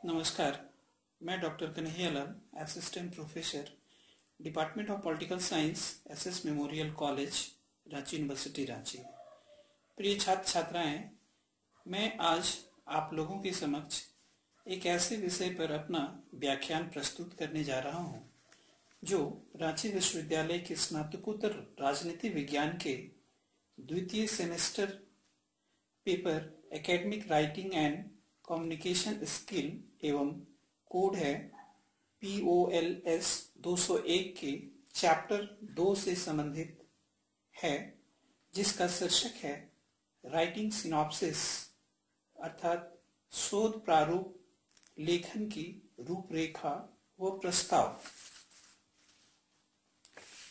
नमस्कार, मैं doctor Kanhaiyalal, assistant professor, department of political science, SS memorial college, Ranchi university, Ranchi. प्रिय छात्र छात्राएं, मैं आज आप लोगों के समक्ष एक ऐसे विषय पर अपना व्याख्यान प्रस्तुत करने जा रहा हूं, जो रांची विश्वविद्यालय के स्नातकोत्तर राजनीति विज्ञान के द्वितीय semester paper academic writing and communication skill एवं कोड है POLS 201 के चैप्टर 2 से संबंधित है, जिसका शीर्षक है राइटिंग सिनॉप्सिस अर्थात शोध प्रारूप लेखन की रूपरेखा व प्रस्ताव।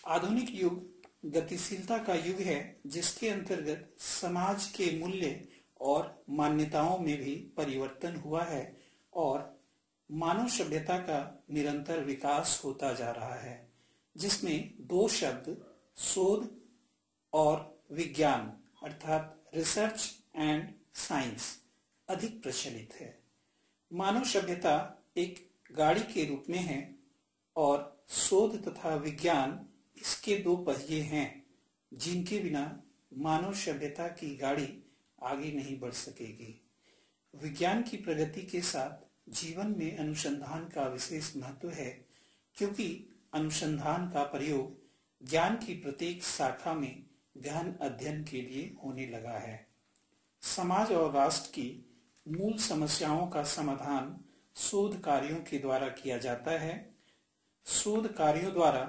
आधुनिक युग गतिशीलता का युग है, जिसके अंतर्गत समाज के मूल्य और मान्यताओं में भी परिवर्तन हुआ है और मानव सभ्यता का निरंतर विकास होता जा रहा है, जिसमें दो शब्द शोध और विज्ञान अर्थात रिसर्च एंड साइंस अधिक प्रचलित है। मानव सभ्यता एक गाड़ी के रूप में है और शोध तथा विज्ञान इसके दो पहिए हैं, जिनके बिना मानव सभ्यता की गाड़ी आगे नहीं बढ़ सकेगी। विज्ञान की प्रगति के साथ जीवन में अनुसंधान का विशेष महत्व है, क्योंकि अनुसंधान का प्रयोग ज्ञान की प्रत्येक शाखा में गहन अध्ययन के लिए होने लगा है। समाज और राष्ट्र की मूल समस्याओं का समाधान शोध कार्यों के द्वारा किया जाता है। शोध कार्यों द्वारा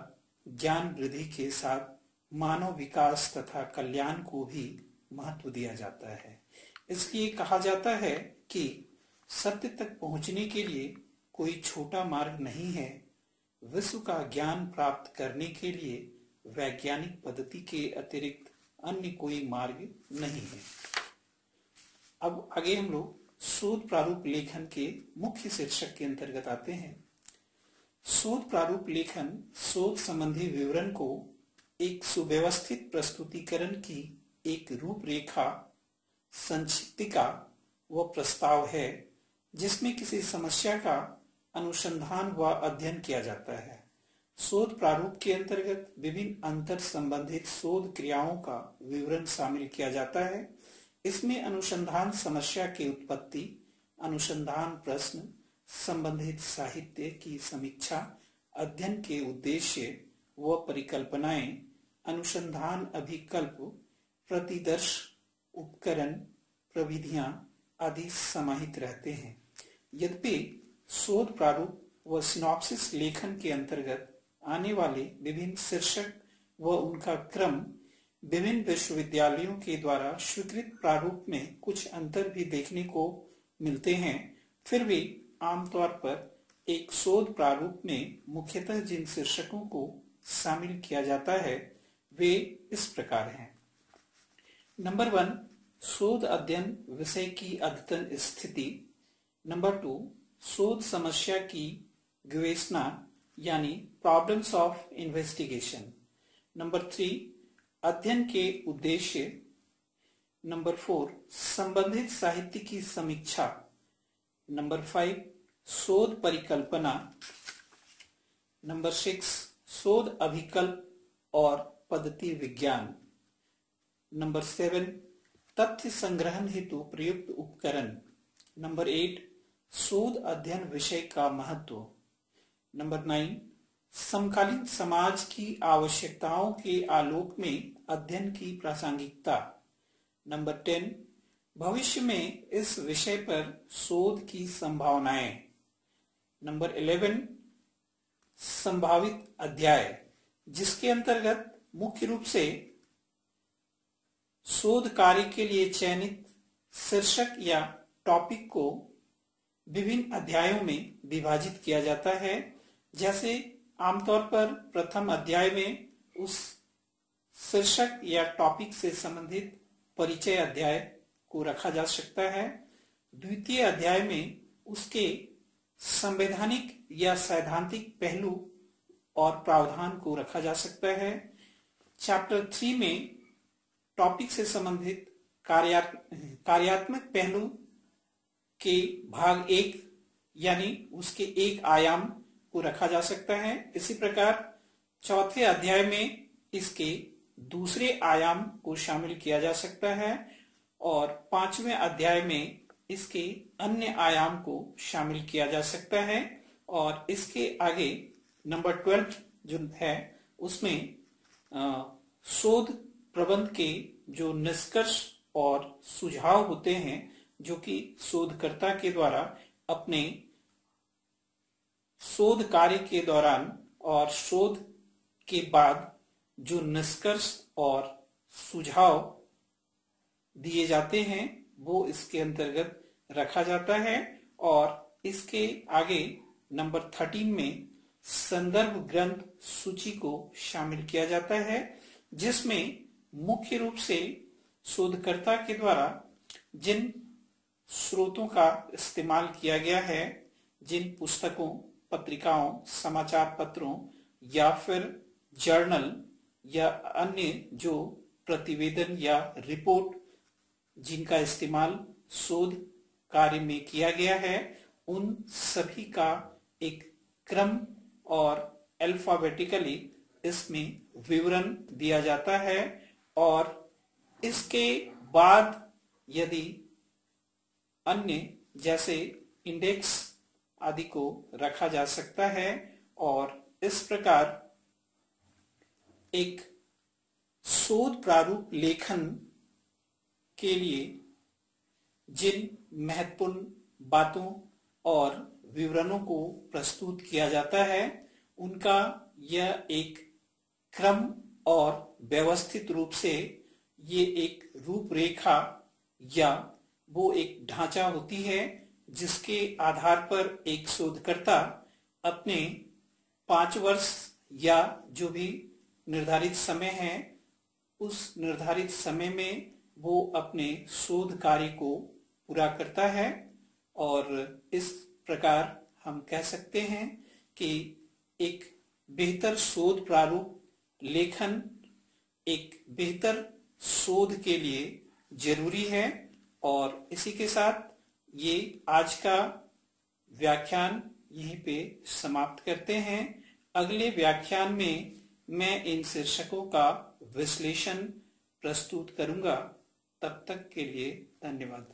ज्ञान वृद्धि के साथ मानव विकास तथा कल्याण को भी महत्व दिया जाता है। इसलिए कहा जाता है कि सत्य तक पहुंचने के लिए कोई छोटा मार्ग नहीं है। विश्व का ज्ञान प्राप्त करने के लिए वैज्ञानिक पद्धति के अतिरिक्त अन्य कोई मार्ग नहीं है। अब आगे हम लोग शोध प्रारूप लेखन के मुख्य शीर्षक के अंतर्गत आते हैं। शोध प्रारूप लेखन शोध संबंधी विवरण को एक सुव्यवस्थित प्रस्तुतिकरण की एक रूपरेखा, संक्षिप्तिका व प्रस्ताव है, जिसमें किसी समस्या का अनुसंधान व अध्ययन किया जाता है। शोध प्रारूप के अंतर्गत विभिन्न अंतर संबंधित शोध क्रियाओं का विवरण शामिल किया जाता है। इसमें अनुसंधान समस्या की उत्पत्ति, अनुसंधान प्रश्न, संबंधित साहित्य की समीक्षा, अध्ययन के उद्देश्य व परिकल्पनाएं, अनुसंधान अभिकल्प, प्रतिदर्श, उपकरण, प्रविधियां आदि समाहित रहते हैं। यद्यपि शोध प्रारूप व सिनॉप्सिस लेखन के अंतर्गत आने वाले विभिन्न शीर्षक व उनका क्रम विभिन्न विश्वविद्यालयों के द्वारा स्वीकृत प्रारूप में कुछ अंतर भी देखने को मिलते हैं, फिर भी आमतौर पर एक शोध प्रारूप में मुख्यतः जिन शीर्षकों को शामिल किया जाता है वे इस प्रकार हैं। नंबर 1, शोध अध्ययन विषय की अद्यतन स्थिति। नंबर 2, शोध समस्या की विवेचना यानी प्रॉब्लम्स ऑफ इन्वेस्टिगेशन। नंबर 3, अध्ययन के उद्देश्य। नंबर 4, संबंधित साहित्य की समीक्षा। नंबर 5, शोध परिकल्पना। नंबर 6, शोध अभिकल्प और पद्धति विज्ञान। नंबर 7, तथ्य संग्रहण हेतु प्रयुक्त उपकरण। नंबर 8, शोध अध्ययन विषय का महत्व। नंबर 9, समकालीन समाज की आवश्यकताओं के आलोक में अध्ययन की प्रासंगिकता। नंबर 10, भविष्य में इस विषय पर शोध की संभावनाएं। नंबर 11, संभावित अध्याय, जिसके अंतर्गत मुख्य रूप से शोध कार्य के लिए चयनित शीर्षक या टॉपिक को विभिन्न अध्यायों में विभाजित किया जाता है। जैसे आमतौर पर प्रथम अध्याय में उस शीर्षक या टॉपिक से संबंधित परिचय अध्याय को रखा जा सकता है। द्वितीय अध्याय में उसके संवैधानिक या सैद्धांतिक पहलू और प्रावधान को रखा जा सकता है। चैप्टर 3 में टॉपिक से संबंधित कार्यात्मक पहलू के भाग 1 यानी उसके एक आयाम को रखा जा सकता है। इसी प्रकार चौथे अध्याय में इसके दूसरे आयाम को शामिल किया जा सकता है और पांचवें अध्याय में इसके अन्य आयाम को शामिल किया जा सकता है। और इसके आगे नंबर 12 जो है उसमें शोध प्रबंध के जो निष्कर्ष और सुझाव होते हैं जो कि शोधकर्ता के द्वारा अपने शोध कार्य के दौरान और शोध के बाद जो निष्कर्ष और सुझाव दिए जाते हैं वो इसके अंतर्गत रखा जाता है। और इसके आगे नंबर 13 में संदर्भ ग्रंथ सूची को शामिल किया जाता है, जिसमें मुख्य रूप से शोधकर्ता के द्वारा जिन स्रोतों का इस्तेमाल किया गया है, जिन पुस्तकों, पत्रिकाओं, समाचार पत्रों या फिर जर्नल या अन्य जो प्रतिवेदन या रिपोर्ट जिनका इस्तेमाल शोध कार्य में किया गया है, उन सभी का एक क्रम और अल्फाबेटिकली इसमें विवरण दिया जाता है। और इसके बाद यदि अन्य जैसे इंडेक्स आदि को रखा जा सकता है। और इस प्रकार एक शोध प्रारूप लेखन के लिए जिन महत्वपूर्ण बातों और विवरणों को प्रस्तुत किया जाता है उनका यह एक क्रम और व्यवस्थित रूप से ये एक रूपरेखा या वो एक ढांचा होती है जिसके आधार पर एक शोधकर्ता अपने 5 वर्ष या जो भी निर्धारित समय है उस निर्धारित समय में वो अपने शोध कार्य को पूरा करता है। और इस प्रकार हम कह सकते हैं कि एक बेहतर शोध प्रारूप लेखन एक बेहतर शोध के लिए जरूरी है। और इसी के साथ ये आज का व्याख्यान यहीं पे समाप्त करते हैं। अगले व्याख्यान में मैं इन शीर्षकों का विश्लेषण प्रस्तुत करूंगा। तब तक के लिए धन्यवाद।